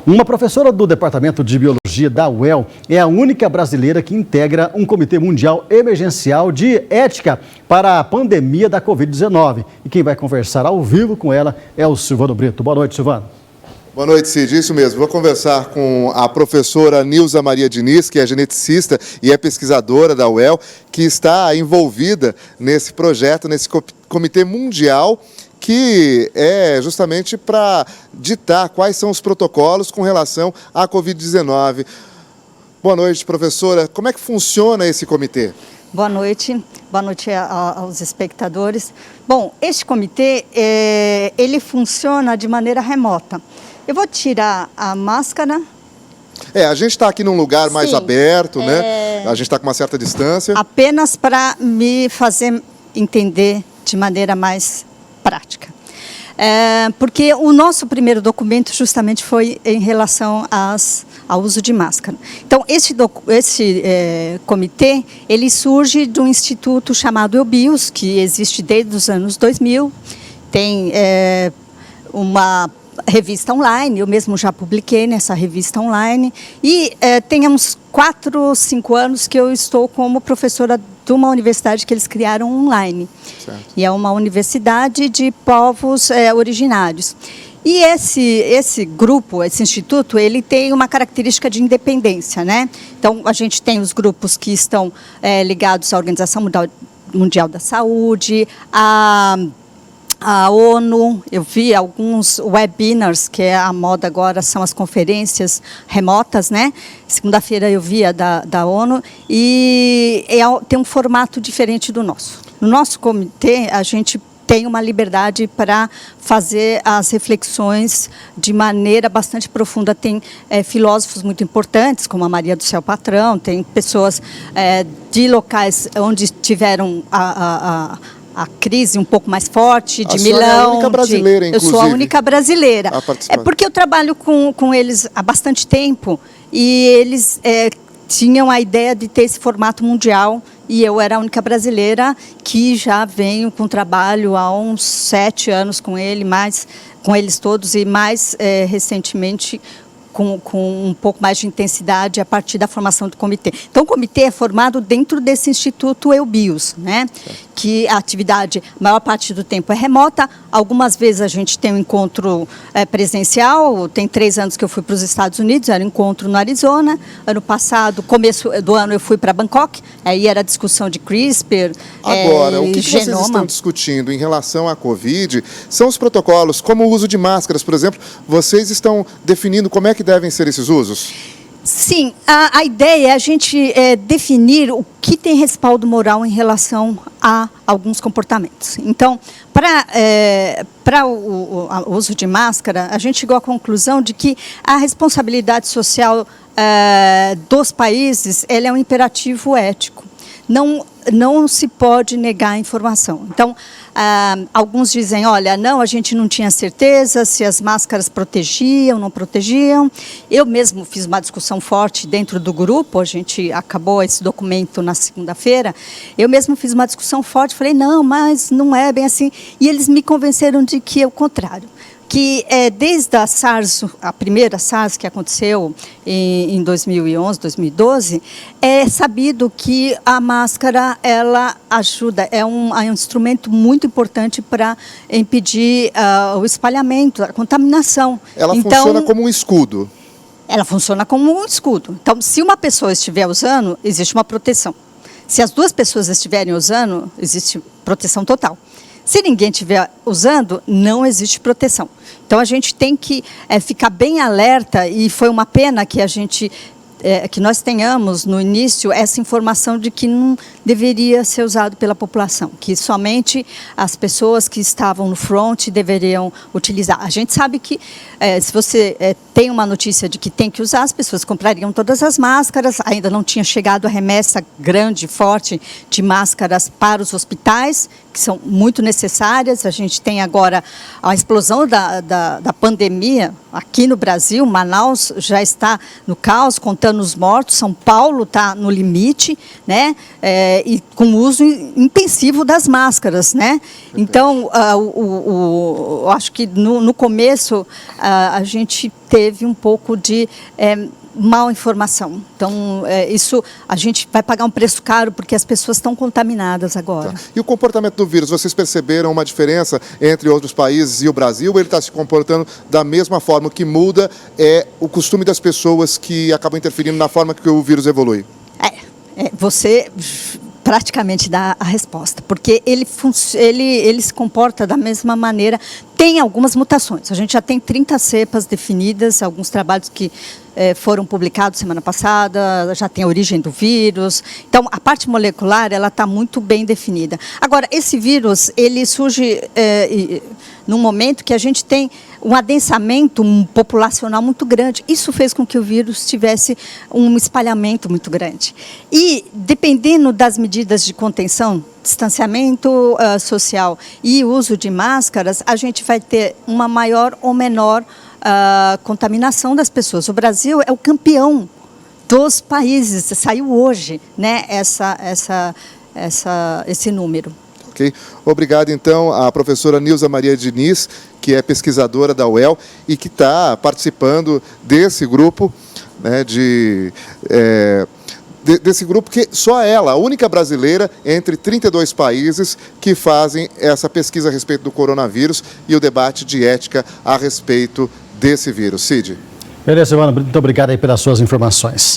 Uma professora do Departamento de Biologia da UEL é a única brasileira que integra um comitê mundial emergencial de ética para a pandemia da Covid-19. E quem vai conversar ao vivo com ela é o Silvano Brito. Boa noite, Silvano. Boa noite, Cid. Isso mesmo. Vou conversar com a professora Nilza Maria Diniz, que é geneticista e é pesquisadora da UEL, que está envolvida nesse projeto, nesse comitê mundial, que é justamente para ditar quais são os protocolos com relação à Covid-19. Boa noite, professora. Como é que funciona esse comitê? Boa noite aos espectadores. Bom, este comitê, ele funciona de maneira remota. Eu vou tirar a máscara. A gente está aqui num lugar mais aberto, né? A gente está com uma certa distância. Apenas para me fazer entender de maneira mais prática. Porque o nosso primeiro documento justamente foi em relação ao uso de máscara. Então, esse comitê, ele surge de um instituto chamado EUBIOS, que existe desde os anos 2000, tem uma revista online, eu mesmo já publiquei nessa revista online, e tem uns 4 ou 5 anos que eu estou como professora de uma universidade que eles criaram online. Certo. E é uma universidade de povos originários. E esse grupo, esse instituto, ele tem uma característica de independência, né? Então, a gente tem os grupos que estão ligados à Organização Mundial da Saúde, a ONU, eu vi alguns webinars, que é a moda agora, são as conferências remotas, né? Segunda-feira eu vi a da ONU, e tem um formato diferente do nosso. No nosso comitê, a gente tem uma liberdade para fazer as reflexões de maneira bastante profunda. Tem filósofos muito importantes, como a Maria do Céu Patrão, tem pessoas de locais onde tiveram a crise um pouco mais forte, de Milão. É a única brasileira, inclusive. Eu sou a única brasileira. Porque eu trabalho com eles há bastante tempo e eles tinham a ideia de ter esse formato mundial e eu era a única brasileira que já venho com trabalho há uns 7 anos com eles todos e mais recentemente com um pouco mais de intensidade a partir da formação do comitê. Então, o comitê é formado dentro desse Instituto EUBIOS, né? Que a atividade, a maior parte do tempo é remota. Algumas vezes a gente tem um encontro presencial. Tem 3 anos que eu fui para os Estados Unidos, era um encontro no Arizona. Ano passado, começo do ano, eu fui para Bangkok. Aí era discussão de CRISPR, Agora, o que genoma. Vocês estão discutindo em relação à Covid são os protocolos, como o uso de máscaras, por exemplo. Vocês estão definindo como é que devem ser esses usos? Sim, a ideia é a gente definir o que tem respaldo moral em relação a alguns comportamentos. Então, para o uso de máscara, a gente chegou à conclusão de que a responsabilidade social dos países ela é um imperativo ético. Não se pode negar a informação. Então, alguns dizem, olha, não, a gente não tinha certeza se as máscaras protegiam, não protegiam. Eu mesmo fiz uma discussão forte dentro do grupo, a gente acabou esse documento na segunda-feira, eu mesmo fiz uma discussão forte, falei, não, mas não é bem assim. E eles me convenceram de que é o contrário. Que desde a SARS, a primeira SARS que aconteceu em 2011, 2012, é sabido que a máscara, ela ajuda, é um instrumento muito importante para impedir o espalhamento, a contaminação. Ela funciona como um escudo. Ela funciona como um escudo. Então, se uma pessoa estiver usando, existe uma proteção. Se as 2 pessoas estiverem usando, existe proteção total. Se ninguém estiver usando, não existe proteção. Então, a gente tem que ficar bem alerta, e foi uma pena que que nós tenhamos, no início, essa informação de que não deveria ser usado pela população, que somente as pessoas que estavam no front deveriam utilizar. A gente sabe que, se você tem uma notícia de que tem que usar, as pessoas comprariam todas as máscaras, ainda não tinha chegado a remessa grande, forte, de máscaras para os hospitais, que são muito necessárias. A gente tem agora a explosão da pandemia aqui no Brasil. Manaus já está no caos, contando os mortos. São Paulo está no limite, né? E com o uso intensivo das máscaras, né? Então, acho que no começo a gente teve um pouco de mal informação. Então, isso a gente vai pagar um preço caro porque as pessoas estão contaminadas agora. Tá. E o comportamento do vírus, vocês perceberam uma diferença entre outros países e o Brasil? Ou ele está se comportando da mesma forma? O que muda é o costume das pessoas que acabam interferindo na forma que o vírus evolui? Você praticamente dá a resposta, porque ele se comporta da mesma maneira. Tem algumas mutações, a gente já tem 30 cepas definidas, alguns trabalhos que foram publicados semana passada, já tem a origem do vírus. Então, a parte molecular, ela está muito bem definida. Agora, esse vírus, ele surge num momento que a gente tem um adensamento populacional muito grande. Isso fez com que o vírus tivesse um espalhamento muito grande. E, dependendo das medidas de contenção, distanciamento social e uso de máscaras, a gente vai ter uma maior ou menor contaminação das pessoas. O Brasil é o campeão dos países, saiu hoje, né, esse número. Okay. Obrigado, então, à professora Nilza Maria Diniz, que é pesquisadora da UEL e que está participando desse grupo, né, desse grupo que só ela, a única brasileira entre 32 países que fazem essa pesquisa a respeito do coronavírus e o debate de ética a respeito desse vírus. Cid. Beleza, Silvana, muito obrigado aí pelas suas informações.